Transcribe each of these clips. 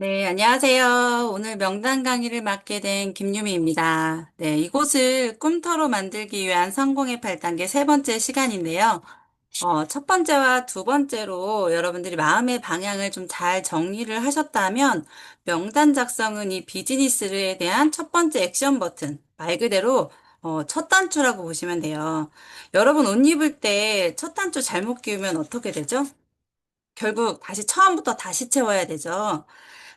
네, 안녕하세요. 오늘 명단 강의를 맡게 된 김유미입니다. 네, 이곳을 꿈터로 만들기 위한 성공의 8단계 세 번째 시간인데요. 첫 번째와 두 번째로 여러분들이 마음의 방향을 좀 잘 정리를 하셨다면 명단 작성은 이 비즈니스에 대한 첫 번째 액션 버튼, 말 그대로 첫 단추라고 보시면 돼요. 여러분 옷 입을 때 첫 단추 잘못 끼우면 어떻게 되죠? 결국 다시 처음부터 다시 채워야 되죠.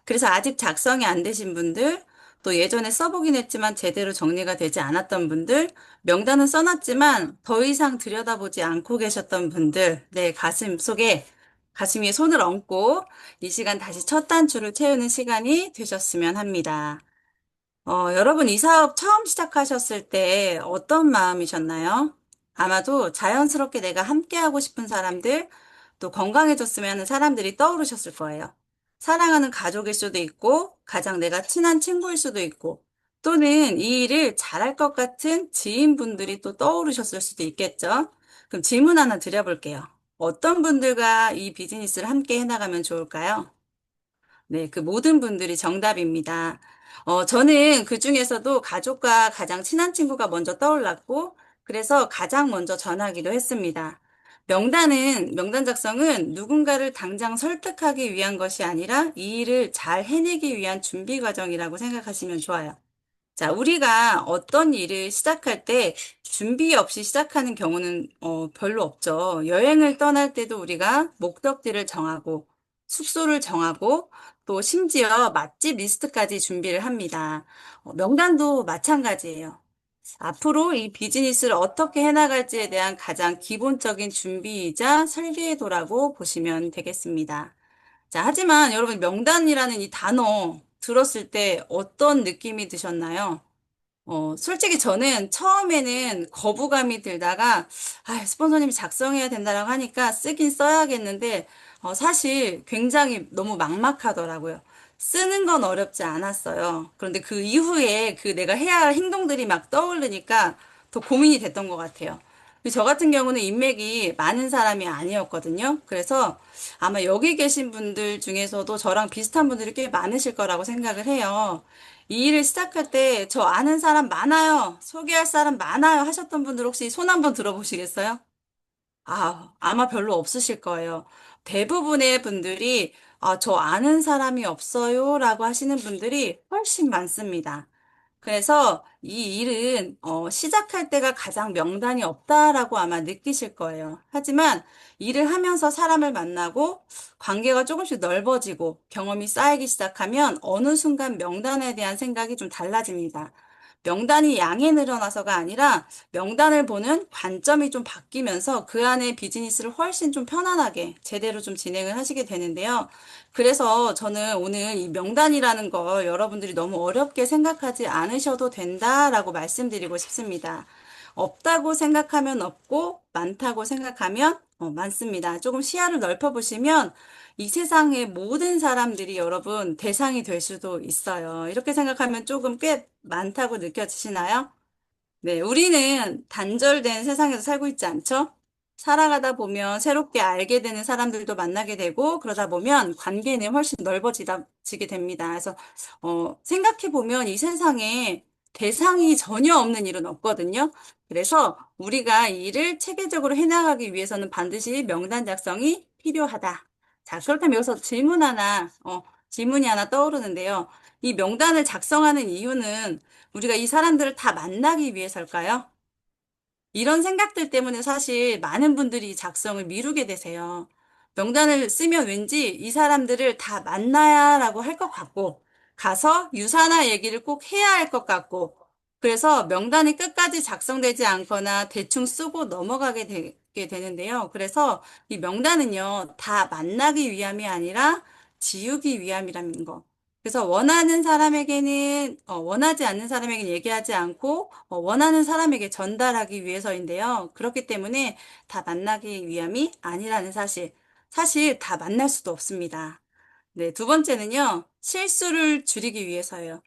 그래서 아직 작성이 안 되신 분들, 또 예전에 써보긴 했지만 제대로 정리가 되지 않았던 분들, 명단은 써놨지만 더 이상 들여다보지 않고 계셨던 분들, 네, 가슴 위에 손을 얹고 이 시간 다시 첫 단추를 채우는 시간이 되셨으면 합니다. 여러분 이 사업 처음 시작하셨을 때 어떤 마음이셨나요? 아마도 자연스럽게 내가 함께하고 싶은 사람들, 또 건강해졌으면 하는 사람들이 떠오르셨을 거예요. 사랑하는 가족일 수도 있고, 가장 내가 친한 친구일 수도 있고, 또는 이 일을 잘할 것 같은 지인분들이 또 떠오르셨을 수도 있겠죠? 그럼 질문 하나 드려볼게요. 어떤 분들과 이 비즈니스를 함께 해나가면 좋을까요? 네, 그 모든 분들이 정답입니다. 저는 그 중에서도 가족과 가장 친한 친구가 먼저 떠올랐고, 그래서 가장 먼저 전하기도 했습니다. 명단 작성은 누군가를 당장 설득하기 위한 것이 아니라 이 일을 잘 해내기 위한 준비 과정이라고 생각하시면 좋아요. 자, 우리가 어떤 일을 시작할 때 준비 없이 시작하는 경우는 별로 없죠. 여행을 떠날 때도 우리가 목적지를 정하고 숙소를 정하고 또 심지어 맛집 리스트까지 준비를 합니다. 명단도 마찬가지예요. 앞으로 이 비즈니스를 어떻게 해나갈지에 대한 가장 기본적인 준비이자 설계도라고 보시면 되겠습니다. 자, 하지만 여러분 명단이라는 이 단어 들었을 때 어떤 느낌이 드셨나요? 솔직히 저는 처음에는 거부감이 들다가, 스폰서님이 작성해야 된다라고 하니까 쓰긴 써야겠는데, 사실 굉장히 너무 막막하더라고요. 쓰는 건 어렵지 않았어요. 그런데 그 이후에 그 내가 해야 할 행동들이 막 떠오르니까 더 고민이 됐던 것 같아요. 저 같은 경우는 인맥이 많은 사람이 아니었거든요. 그래서 아마 여기 계신 분들 중에서도 저랑 비슷한 분들이 꽤 많으실 거라고 생각을 해요. 이 일을 시작할 때 저 아는 사람 많아요. 소개할 사람 많아요. 하셨던 분들 혹시 손 한번 들어보시겠어요? 아마 별로 없으실 거예요. 대부분의 분들이 저 아는 사람이 없어요. 라고 하시는 분들이 훨씬 많습니다. 그래서 이 일은 시작할 때가 가장 명단이 없다라고 아마 느끼실 거예요. 하지만 일을 하면서 사람을 만나고 관계가 조금씩 넓어지고 경험이 쌓이기 시작하면 어느 순간 명단에 대한 생각이 좀 달라집니다. 명단이 양이 늘어나서가 아니라 명단을 보는 관점이 좀 바뀌면서 그 안에 비즈니스를 훨씬 좀 편안하게 제대로 좀 진행을 하시게 되는데요. 그래서 저는 오늘 이 명단이라는 걸 여러분들이 너무 어렵게 생각하지 않으셔도 된다라고 말씀드리고 싶습니다. 없다고 생각하면 없고 많다고 생각하면 많습니다. 조금 시야를 넓혀보시면 이 세상의 모든 사람들이 여러분 대상이 될 수도 있어요. 이렇게 생각하면 조금 꽤 많다고 느껴지시나요? 네, 우리는 단절된 세상에서 살고 있지 않죠? 살아가다 보면 새롭게 알게 되는 사람들도 만나게 되고, 그러다 보면 관계는 훨씬 넓어지게 됩니다. 그래서, 생각해 보면 이 세상에 대상이 전혀 없는 일은 없거든요. 그래서 우리가 이 일을 체계적으로 해나가기 위해서는 반드시 명단 작성이 필요하다. 자, 그렇다면 여기서 질문이 하나 떠오르는데요. 이 명단을 작성하는 이유는 우리가 이 사람들을 다 만나기 위해서일까요? 이런 생각들 때문에 사실 많은 분들이 작성을 미루게 되세요. 명단을 쓰면 왠지 이 사람들을 다 만나야라고 할 것 같고, 가서 유사나 얘기를 꼭 해야 할 것 같고, 그래서 명단이 끝까지 작성되지 않거나 대충 쓰고 넘어가게 되게 되는데요. 그래서 이 명단은요, 다 만나기 위함이 아니라 지우기 위함이라는 거. 그래서 원하는 사람에게는, 원하지 않는 사람에게는 얘기하지 않고, 원하는 사람에게 전달하기 위해서인데요. 그렇기 때문에 다 만나기 위함이 아니라는 사실. 사실 다 만날 수도 없습니다. 네, 두 번째는요, 실수를 줄이기 위해서예요.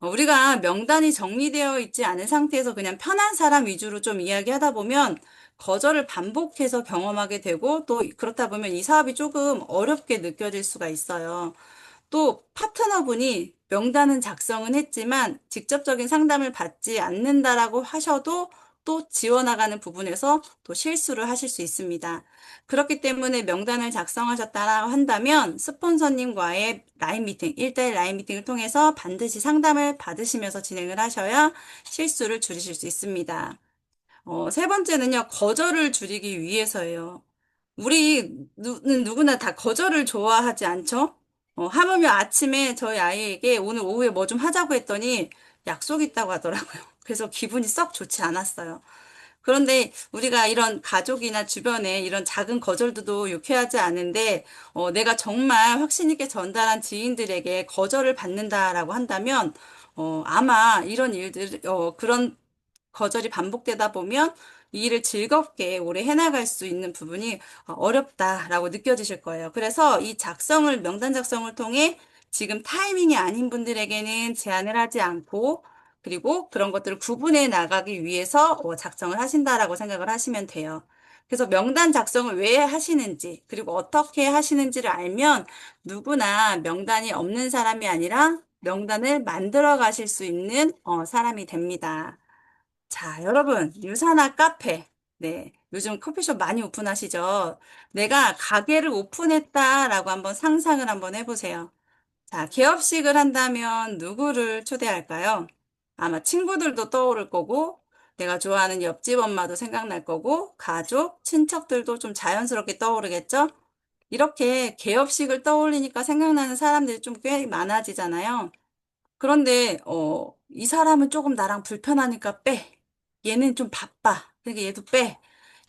우리가 명단이 정리되어 있지 않은 상태에서 그냥 편한 사람 위주로 좀 이야기하다 보면 거절을 반복해서 경험하게 되고 또 그렇다 보면 이 사업이 조금 어렵게 느껴질 수가 있어요. 또 파트너분이 명단은 작성은 했지만 직접적인 상담을 받지 않는다라고 하셔도 또 지워나가는 부분에서 또 실수를 하실 수 있습니다. 그렇기 때문에 명단을 작성하셨다라고 한다면 스폰서님과의 라인 미팅, 1대1 라인 미팅을 통해서 반드시 상담을 받으시면서 진행을 하셔야 실수를 줄이실 수 있습니다. 세 번째는요, 거절을 줄이기 위해서예요. 우리는 누구나 다 거절을 좋아하지 않죠? 하물며 아침에 저희 아이에게 오늘 오후에 뭐 좀 하자고 했더니 약속 있다고 하더라고요. 그래서 기분이 썩 좋지 않았어요. 그런데 우리가 이런 가족이나 주변에 이런 작은 거절도 유쾌하지 않은데, 내가 정말 확신 있게 전달한 지인들에게 거절을 받는다라고 한다면, 아마 이런 일들, 그런 거절이 반복되다 보면 이 일을 즐겁게 오래 해나갈 수 있는 부분이 어렵다라고 느껴지실 거예요. 그래서 이 명단 작성을 통해 지금 타이밍이 아닌 분들에게는 제안을 하지 않고 그리고 그런 것들을 구분해 나가기 위해서 작성을 하신다라고 생각을 하시면 돼요. 그래서 명단 작성을 왜 하시는지, 그리고 어떻게 하시는지를 알면 누구나 명단이 없는 사람이 아니라 명단을 만들어 가실 수 있는 사람이 됩니다. 자, 여러분, 유사나 카페. 네. 요즘 커피숍 많이 오픈하시죠? 내가 가게를 오픈했다라고 한번 상상을 한번 해보세요. 자, 개업식을 한다면 누구를 초대할까요? 아마 친구들도 떠오를 거고, 내가 좋아하는 옆집 엄마도 생각날 거고, 가족, 친척들도 좀 자연스럽게 떠오르겠죠? 이렇게 개업식을 떠올리니까 생각나는 사람들이 좀 꽤 많아지잖아요. 그런데, 이 사람은 조금 나랑 불편하니까 빼. 얘는 좀 바빠. 그러니까 얘도 빼.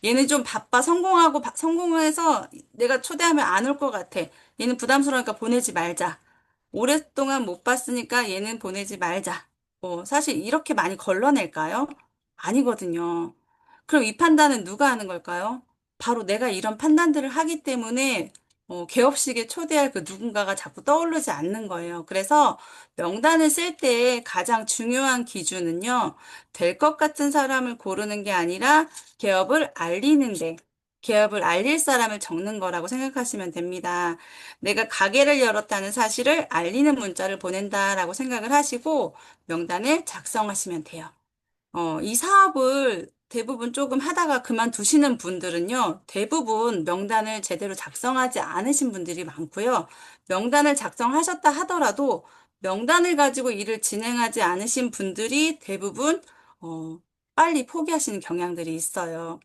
얘는 좀 바빠. 성공해서 내가 초대하면 안 올 것 같아. 얘는 부담스러우니까 보내지 말자. 오랫동안 못 봤으니까 얘는 보내지 말자. 사실 이렇게 많이 걸러낼까요? 아니거든요. 그럼 이 판단은 누가 하는 걸까요? 바로 내가 이런 판단들을 하기 때문에 개업식에 초대할 그 누군가가 자꾸 떠오르지 않는 거예요. 그래서 명단을 쓸 때 가장 중요한 기준은요, 될 것 같은 사람을 고르는 게 아니라 개업을 알릴 사람을 적는 거라고 생각하시면 됩니다. 내가 가게를 열었다는 사실을 알리는 문자를 보낸다라고 생각을 하시고 명단을 작성하시면 돼요. 이 사업을 대부분 조금 하다가 그만두시는 분들은요, 대부분 명단을 제대로 작성하지 않으신 분들이 많고요. 명단을 작성하셨다 하더라도 명단을 가지고 일을 진행하지 않으신 분들이 대부분, 어, 빨리 포기하시는 경향들이 있어요.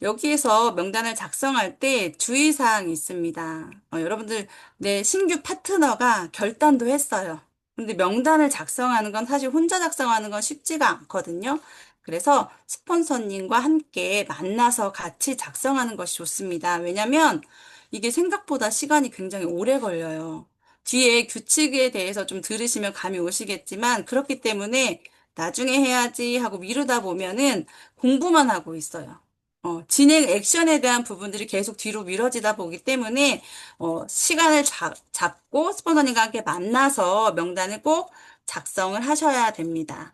여기에서 명단을 작성할 때 주의사항이 있습니다. 여러분들, 내 신규 파트너가 결단도 했어요. 근데 명단을 작성하는 건 사실 혼자 작성하는 건 쉽지가 않거든요. 그래서 스폰서님과 함께 만나서 같이 작성하는 것이 좋습니다. 왜냐면 이게 생각보다 시간이 굉장히 오래 걸려요. 뒤에 규칙에 대해서 좀 들으시면 감이 오시겠지만 그렇기 때문에 나중에 해야지 하고 미루다 보면은 공부만 하고 있어요. 진행 액션에 대한 부분들이 계속 뒤로 미뤄지다 보기 때문에 시간을 잡고 스폰서님과 함께 만나서 명단을 꼭 작성을 하셔야 됩니다.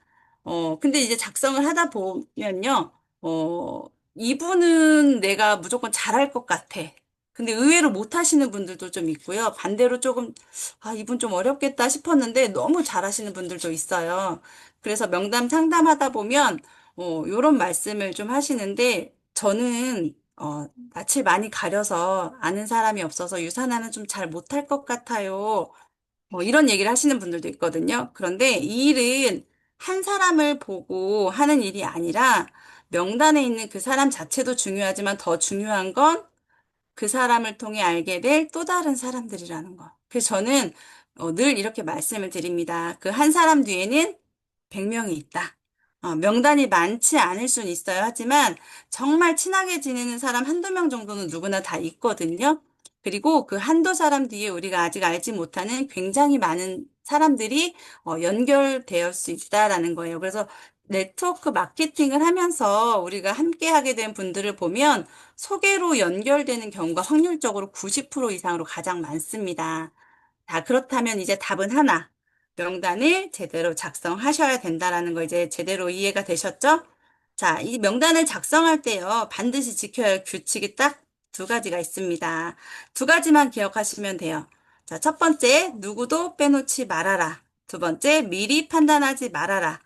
근데 이제 작성을 하다 보면요, 이분은 내가 무조건 잘할 것 같아. 근데 의외로 못하시는 분들도 좀 있고요. 반대로 조금, 이분 좀 어렵겠다 싶었는데 너무 잘하시는 분들도 있어요. 그래서 명단 상담하다 보면, 요런 말씀을 좀 하시는데, 저는, 낯을 많이 가려서 아는 사람이 없어서 유산화는 좀 잘 못할 것 같아요. 이런 얘기를 하시는 분들도 있거든요. 그런데 이 일은 한 사람을 보고 하는 일이 아니라 명단에 있는 그 사람 자체도 중요하지만 더 중요한 건 그 사람을 통해 알게 될 또 다른 사람들이라는 거. 그래서 저는 늘 이렇게 말씀을 드립니다. 그 한 사람 뒤에는 100명이 있다. 명단이 많지 않을 수는 있어요. 하지만 정말 친하게 지내는 사람 한두 명 정도는 누구나 다 있거든요. 그리고 그 한두 사람 뒤에 우리가 아직 알지 못하는 굉장히 많은 사람들이 연결되어 수 있다라는 거예요. 그래서 네트워크 마케팅을 하면서 우리가 함께 하게 된 분들을 보면 소개로 연결되는 경우가 확률적으로 90% 이상으로 가장 많습니다. 자, 그렇다면 이제 답은 하나. 명단을 제대로 작성하셔야 된다라는 거 이제 제대로 이해가 되셨죠? 자, 이 명단을 작성할 때요, 반드시 지켜야 할 규칙이 딱 두 가지가 있습니다. 두 가지만 기억하시면 돼요. 자, 첫 번째, 누구도 빼놓지 말아라. 두 번째, 미리 판단하지 말아라.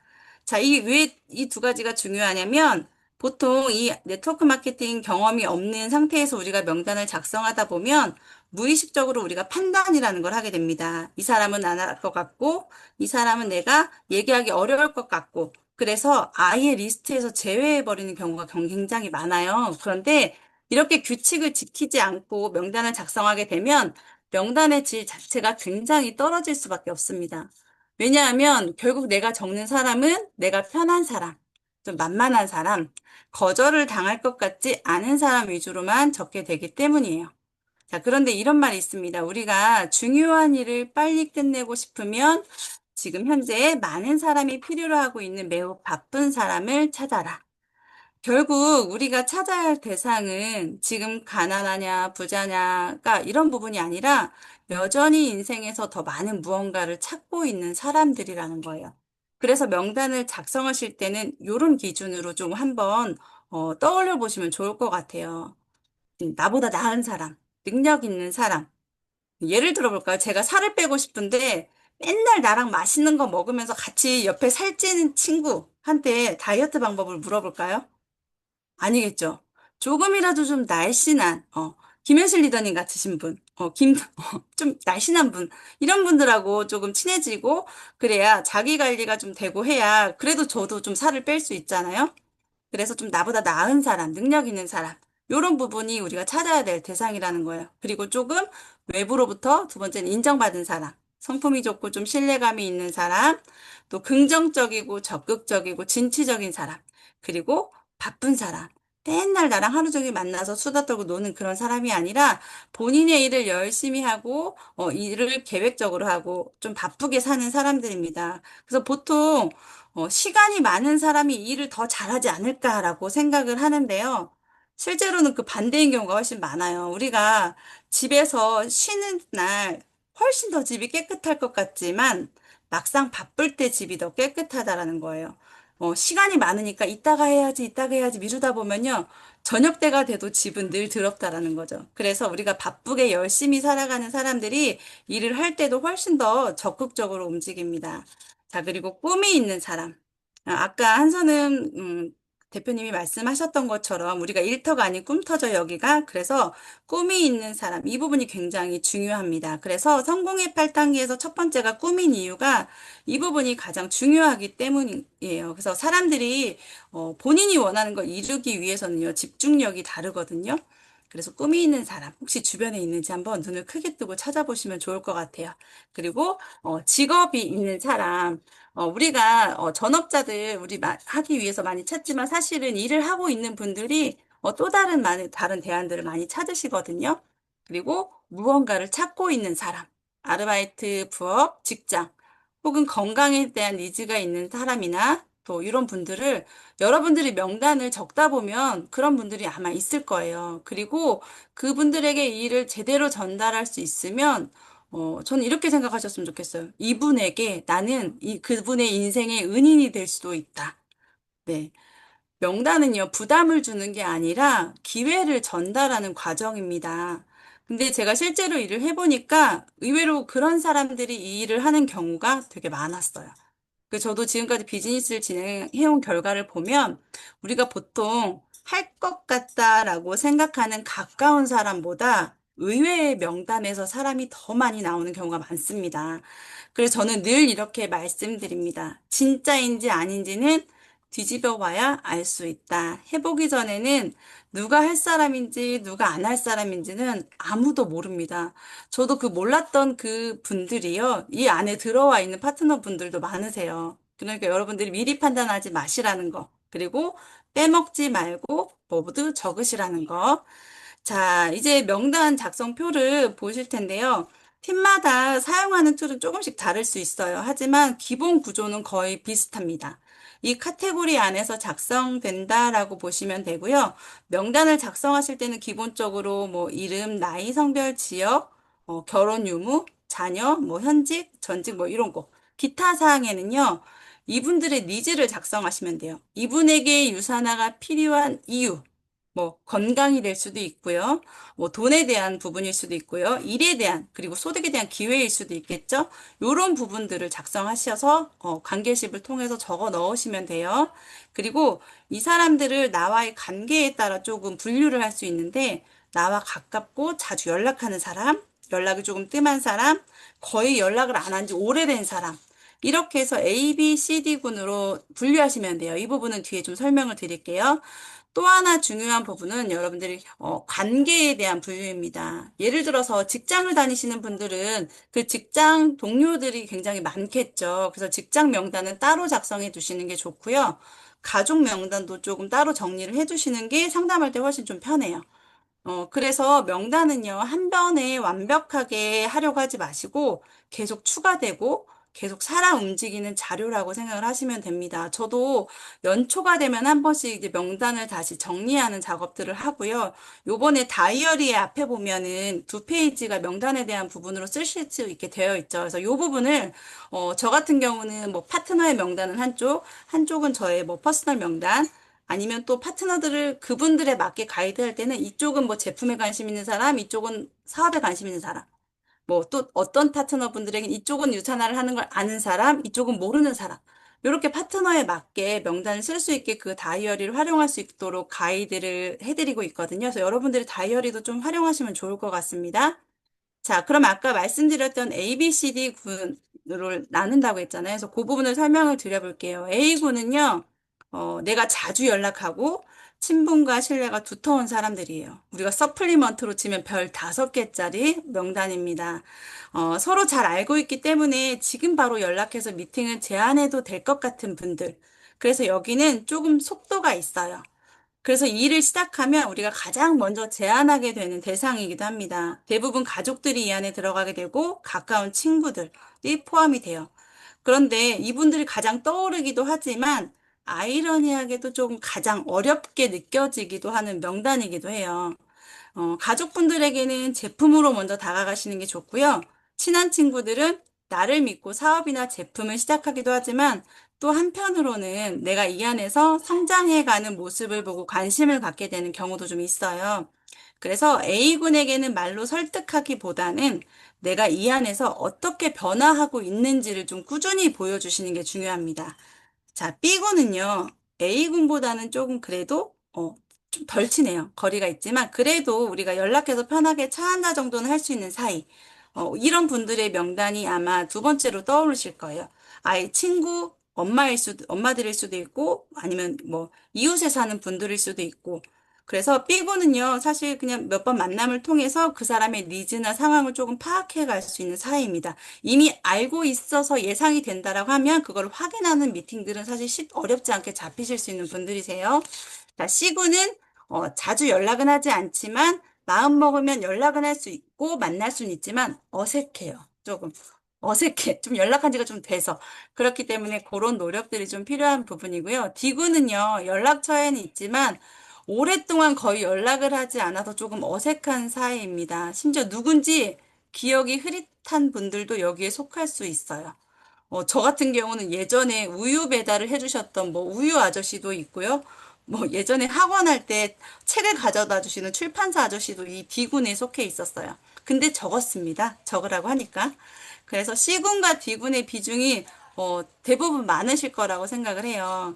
자, 왜 이 두 가지가 중요하냐면, 보통 이 네트워크 마케팅 경험이 없는 상태에서 우리가 명단을 작성하다 보면, 무의식적으로 우리가 판단이라는 걸 하게 됩니다. 이 사람은 안 할 것 같고, 이 사람은 내가 얘기하기 어려울 것 같고, 그래서 아예 리스트에서 제외해버리는 경우가 굉장히 많아요. 그런데 이렇게 규칙을 지키지 않고 명단을 작성하게 되면 명단의 질 자체가 굉장히 떨어질 수밖에 없습니다. 왜냐하면 결국 내가 적는 사람은 내가 편한 사람, 좀 만만한 사람, 거절을 당할 것 같지 않은 사람 위주로만 적게 되기 때문이에요. 자, 그런데 이런 말이 있습니다. 우리가 중요한 일을 빨리 끝내고 싶으면 지금 현재 많은 사람이 필요로 하고 있는 매우 바쁜 사람을 찾아라. 결국 우리가 찾아야 할 대상은 지금 가난하냐, 부자냐가 이런 부분이 아니라 여전히 인생에서 더 많은 무언가를 찾고 있는 사람들이라는 거예요. 그래서 명단을 작성하실 때는 이런 기준으로 좀 한번 떠올려 보시면 좋을 것 같아요. 나보다 나은 사람, 능력 있는 사람. 예를 들어볼까요? 제가 살을 빼고 싶은데 맨날 나랑 맛있는 거 먹으면서 같이 옆에 살찌는 친구한테 다이어트 방법을 물어볼까요? 아니겠죠. 조금이라도 좀 날씬한, 김현실 리더님 같으신 분, 좀 날씬한 분, 이런 분들하고 조금 친해지고, 그래야 자기 관리가 좀 되고 해야, 그래도 저도 좀 살을 뺄 수 있잖아요. 그래서 좀 나보다 나은 사람, 능력 있는 사람, 이런 부분이 우리가 찾아야 될 대상이라는 거예요. 그리고 조금 외부로부터 두 번째는 인정받은 사람, 성품이 좋고 좀 신뢰감이 있는 사람, 또 긍정적이고 적극적이고 진취적인 사람, 그리고 바쁜 사람. 맨날 나랑 하루 종일 만나서 수다 떨고 노는 그런 사람이 아니라 본인의 일을 열심히 하고, 일을 계획적으로 하고 좀 바쁘게 사는 사람들입니다. 그래서 보통 시간이 많은 사람이 일을 더 잘하지 않을까라고 생각을 하는데요. 실제로는 그 반대인 경우가 훨씬 많아요. 우리가 집에서 쉬는 날 훨씬 더 집이 깨끗할 것 같지만 막상 바쁠 때 집이 더 깨끗하다라는 거예요. 시간이 많으니까 이따가 해야지 미루다 보면요. 저녁 때가 돼도 집은 늘 더럽다라는 거죠. 그래서 우리가 바쁘게 열심히 살아가는 사람들이 일을 할 때도 훨씬 더 적극적으로 움직입니다. 자, 그리고 꿈이 있는 사람. 아까 한선음 대표님이 말씀하셨던 것처럼 우리가 일터가 아닌 꿈터죠, 여기가. 그래서 꿈이 있는 사람, 이 부분이 굉장히 중요합니다. 그래서 성공의 8단계에서 첫 번째가 꿈인 이유가 이 부분이 가장 중요하기 때문이에요. 그래서 사람들이 본인이 원하는 걸 이루기 위해서는요, 집중력이 다르거든요. 그래서 꿈이 있는 사람, 혹시 주변에 있는지 한번 눈을 크게 뜨고 찾아보시면 좋을 것 같아요. 그리고 직업이 있는 사람, 우리가 전업자들 하기 위해서 많이 찾지만 사실은 일을 하고 있는 분들이 또 다른 대안들을 많이 찾으시거든요. 그리고 무언가를 찾고 있는 사람, 아르바이트, 부업, 직장, 혹은 건강에 대한 니즈가 있는 사람이나 또 이런 분들을 여러분들이 명단을 적다 보면 그런 분들이 아마 있을 거예요. 그리고 그분들에게 이 일을 제대로 전달할 수 있으면 저는 이렇게 생각하셨으면 좋겠어요. 이분에게 나는 그분의 인생의 은인이 될 수도 있다. 네. 명단은요, 부담을 주는 게 아니라 기회를 전달하는 과정입니다. 근데 제가 실제로 일을 해보니까 의외로 그런 사람들이 이 일을 하는 경우가 되게 많았어요. 저도 지금까지 비즈니스를 진행해온 결과를 보면 우리가 보통 할 것 같다라고 생각하는 가까운 사람보다 의외의 명단에서 사람이 더 많이 나오는 경우가 많습니다. 그래서 저는 늘 이렇게 말씀드립니다. 진짜인지 아닌지는 뒤집어 봐야 알 수 있다. 해보기 전에는 누가 할 사람인지 누가 안 할 사람인지는 아무도 모릅니다. 저도 그 몰랐던 그 분들이요. 이 안에 들어와 있는 파트너 분들도 많으세요. 그러니까 여러분들이 미리 판단하지 마시라는 거. 그리고 빼먹지 말고 모두 적으시라는 거. 자, 이제 명단 작성표를 보실 텐데요. 팀마다 사용하는 툴은 조금씩 다를 수 있어요. 하지만 기본 구조는 거의 비슷합니다. 이 카테고리 안에서 작성된다라고 보시면 되고요. 명단을 작성하실 때는 기본적으로 뭐 이름, 나이, 성별, 지역, 결혼 유무, 자녀, 뭐 현직, 전직 뭐 이런 거. 기타 사항에는요. 이분들의 니즈를 작성하시면 돼요. 이분에게 유산화가 필요한 이유. 뭐 건강이 될 수도 있고요. 뭐 돈에 대한 부분일 수도 있고요. 일에 대한 그리고 소득에 대한 기회일 수도 있겠죠. 요런 부분들을 작성하셔서 관계식을 통해서 적어 넣으시면 돼요. 그리고 이 사람들을 나와의 관계에 따라 조금 분류를 할 수 있는데 나와 가깝고 자주 연락하는 사람, 연락이 조금 뜸한 사람, 거의 연락을 안 한 지 오래된 사람. 이렇게 해서 A, B, C, D 군으로 분류하시면 돼요. 이 부분은 뒤에 좀 설명을 드릴게요. 또 하나 중요한 부분은 여러분들이 관계에 대한 분류입니다. 예를 들어서 직장을 다니시는 분들은 그 직장 동료들이 굉장히 많겠죠. 그래서 직장 명단은 따로 작성해 두시는 게 좋고요. 가족 명단도 조금 따로 정리를 해 두시는 게 상담할 때 훨씬 좀 편해요. 그래서 명단은요, 한 번에 완벽하게 하려고 하지 마시고 계속 추가되고 계속 살아 움직이는 자료라고 생각을 하시면 됩니다. 저도 연초가 되면 한 번씩 이제 명단을 다시 정리하는 작업들을 하고요. 요번에 다이어리에 앞에 보면은 두 페이지가 명단에 대한 부분으로 쓰실 수 있게 되어 있죠. 그래서 요 부분을, 저 같은 경우는 뭐 파트너의 명단은 한쪽, 한쪽은 저의 뭐 퍼스널 명단, 아니면 또 파트너들을 그분들에 맞게 가이드할 때는 이쪽은 뭐 제품에 관심 있는 사람, 이쪽은 사업에 관심 있는 사람. 뭐 또 어떤 파트너분들에겐 이쪽은 유산화를 하는 걸 아는 사람, 이쪽은 모르는 사람. 이렇게 파트너에 맞게 명단을 쓸 수 있게 그 다이어리를 활용할 수 있도록 가이드를 해드리고 있거든요. 그래서 여러분들이 다이어리도 좀 활용하시면 좋을 것 같습니다. 자, 그럼 아까 말씀드렸던 A, B, C, D 군으로 나눈다고 했잖아요. 그래서 그 부분을 설명을 드려볼게요. A군은요, 내가 자주 연락하고 친분과 신뢰가 두터운 사람들이에요. 우리가 서플리먼트로 치면 별 5개짜리 명단입니다. 서로 잘 알고 있기 때문에 지금 바로 연락해서 미팅을 제안해도 될 것 같은 분들. 그래서 여기는 조금 속도가 있어요. 그래서 이 일을 시작하면 우리가 가장 먼저 제안하게 되는 대상이기도 합니다. 대부분 가족들이 이 안에 들어가게 되고 가까운 친구들이 포함이 돼요. 그런데 이분들이 가장 떠오르기도 하지만 아이러니하게도 좀 가장 어렵게 느껴지기도 하는 명단이기도 해요. 가족분들에게는 제품으로 먼저 다가가시는 게 좋고요. 친한 친구들은 나를 믿고 사업이나 제품을 시작하기도 하지만 또 한편으로는 내가 이 안에서 성장해가는 모습을 보고 관심을 갖게 되는 경우도 좀 있어요. 그래서 A군에게는 말로 설득하기보다는 내가 이 안에서 어떻게 변화하고 있는지를 좀 꾸준히 보여주시는 게 중요합니다. 자, B군은요, A군보다는 조금 그래도, 좀 덜 친해요. 거리가 있지만, 그래도 우리가 연락해서 편하게 차 한잔 정도는 할 수 있는 사이. 이런 분들의 명단이 아마 두 번째로 떠오르실 거예요. 아예 친구, 엄마들일 수도 있고, 아니면 뭐, 이웃에 사는 분들일 수도 있고. 그래서 B군은요, 사실 그냥 몇 번 만남을 통해서 그 사람의 니즈나 상황을 조금 파악해 갈 수 있는 사이입니다. 이미 알고 있어서 예상이 된다라고 하면 그걸 확인하는 미팅들은 사실 어렵지 않게 잡히실 수 있는 분들이세요. 자, C군은 자주 연락은 하지 않지만 마음 먹으면 연락은 할 수 있고 만날 수는 있지만 어색해요. 조금 어색해. 좀 연락한 지가 좀 돼서. 그렇기 때문에 그런 노력들이 좀 필요한 부분이고요. D군은요, 연락처에는 있지만 오랫동안 거의 연락을 하지 않아서 조금 어색한 사이입니다. 심지어 누군지 기억이 흐릿한 분들도 여기에 속할 수 있어요. 저 같은 경우는 예전에 우유 배달을 해주셨던 뭐 우유 아저씨도 있고요. 뭐 예전에 학원할 때 책을 가져다 주시는 출판사 아저씨도 이 D군에 속해 있었어요. 근데 적었습니다. 적으라고 하니까. 그래서 C군과 D군의 비중이 대부분 많으실 거라고 생각을 해요.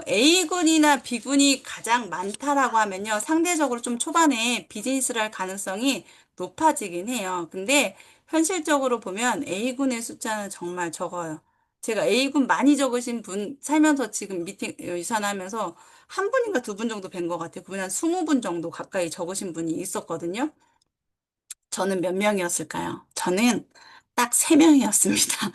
A군이나 B군이 가장 많다라고 하면요. 상대적으로 좀 초반에 비즈니스를 할 가능성이 높아지긴 해요. 근데 현실적으로 보면 A군의 숫자는 정말 적어요. 제가 A군 많이 적으신 분, 살면서 지금 미팅, 유산하면서 한 분인가 두 분 정도 뵌 것 같아요. 그분 한 20분 정도 가까이 적으신 분이 있었거든요. 저는 몇 명이었을까요? 저는 딱 3명이었습니다.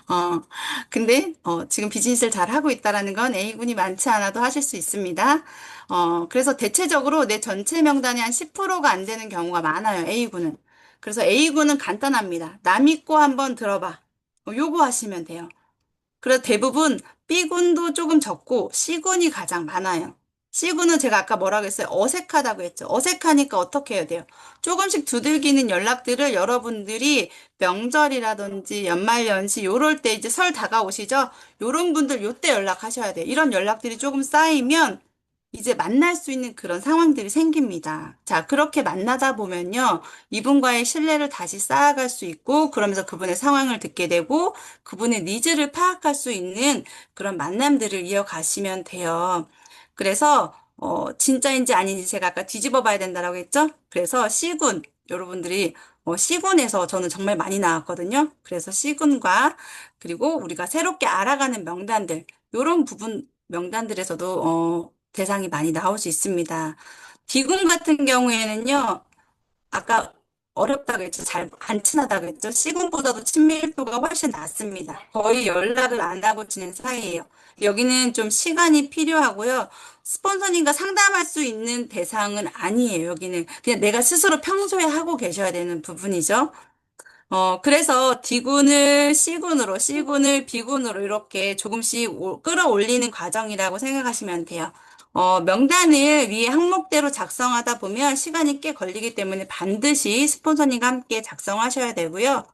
어, 근데, 지금 비즈니스를 잘 하고 있다라는 건 A군이 많지 않아도 하실 수 있습니다. 그래서 대체적으로 내 전체 명단의 한 10%가 안 되는 경우가 많아요, A군은. 그래서 A군은 간단합니다. 남 믿고 한번 들어봐. 요거 하시면 돼요. 그래서 대부분 B군도 조금 적고 C군이 가장 많아요. C군은 제가 아까 뭐라고 했어요? 어색하다고 했죠. 어색하니까 어떻게 해야 돼요? 조금씩 두들기는 연락들을 여러분들이 명절이라든지 연말연시 요럴 때 이제 설 다가오시죠? 요런 분들 요때 연락하셔야 돼요. 이런 연락들이 조금 쌓이면 이제 만날 수 있는 그런 상황들이 생깁니다. 자, 그렇게 만나다 보면요. 이분과의 신뢰를 다시 쌓아갈 수 있고, 그러면서 그분의 상황을 듣게 되고, 그분의 니즈를 파악할 수 있는 그런 만남들을 이어가시면 돼요. 그래서, 진짜인지 아닌지 제가 아까 뒤집어 봐야 된다라고 했죠? 그래서 C군, 여러분들이, C군에서 저는 정말 많이 나왔거든요. 그래서 C군과, 그리고 우리가 새롭게 알아가는 명단들, 요런 부분, 명단들에서도, 대상이 많이 나올 수 있습니다. 디군 같은 경우에는요, 아까 어렵다고 했죠. 잘 안 친하다고 했죠. C군보다도 친밀도가 훨씬 낮습니다. 거의 연락을 안 하고 지낸 사이예요. 여기는 좀 시간이 필요하고요. 스폰서님과 상담할 수 있는 대상은 아니에요. 여기는 그냥 내가 스스로 평소에 하고 계셔야 되는 부분이죠. 그래서 D군을 C군으로, C군을 B군으로 이렇게 조금씩 끌어올리는 과정이라고 생각하시면 돼요. 명단을 위에 항목대로 작성하다 보면 시간이 꽤 걸리기 때문에 반드시 스폰서님과 함께 작성하셔야 되고요.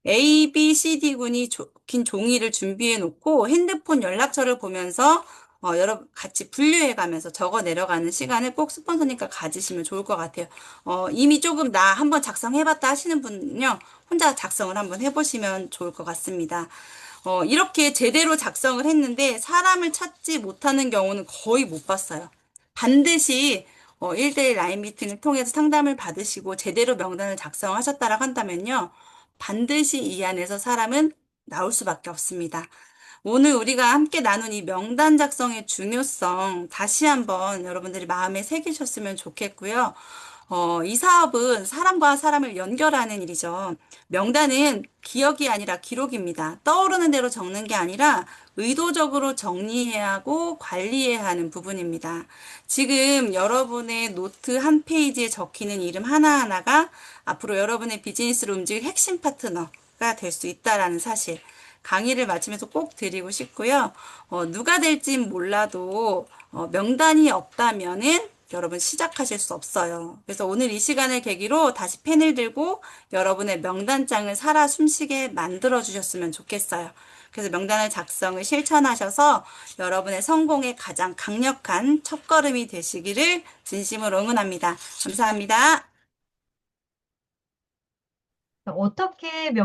A, B, C, D군이 긴 종이를 준비해 놓고 핸드폰 연락처를 보면서 여러 같이 분류해 가면서 적어 내려가는 시간을 꼭 스폰서님과 가지시면 좋을 것 같아요. 이미 조금 나 한번 작성해봤다 하시는 분은요, 혼자 작성을 한번 해보시면 좋을 것 같습니다. 이렇게 제대로 작성을 했는데 사람을 찾지 못하는 경우는 거의 못 봤어요. 반드시 1대1 라인 미팅을 통해서 상담을 받으시고 제대로 명단을 작성하셨다라고 한다면요. 반드시 이 안에서 사람은 나올 수밖에 없습니다. 오늘 우리가 함께 나눈 이 명단 작성의 중요성 다시 한번 여러분들이 마음에 새기셨으면 좋겠고요. 이 사업은 사람과 사람을 연결하는 일이죠. 명단은 기억이 아니라 기록입니다. 떠오르는 대로 적는 게 아니라 의도적으로 정리해야 하고 관리해야 하는 부분입니다. 지금 여러분의 노트 한 페이지에 적히는 이름 하나하나가 앞으로 여러분의 비즈니스를 움직일 핵심 파트너가 될 수 있다라는 사실. 강의를 마치면서 꼭 드리고 싶고요. 누가 될진 몰라도 명단이 없다면은 여러분 시작하실 수 없어요. 그래서 오늘 이 시간을 계기로 다시 펜을 들고 여러분의 명단장을 살아 숨쉬게 만들어 주셨으면 좋겠어요. 그래서 명단을 작성을 실천하셔서 여러분의 성공의 가장 강력한 첫걸음이 되시기를 진심으로 응원합니다. 감사합니다. 어떻게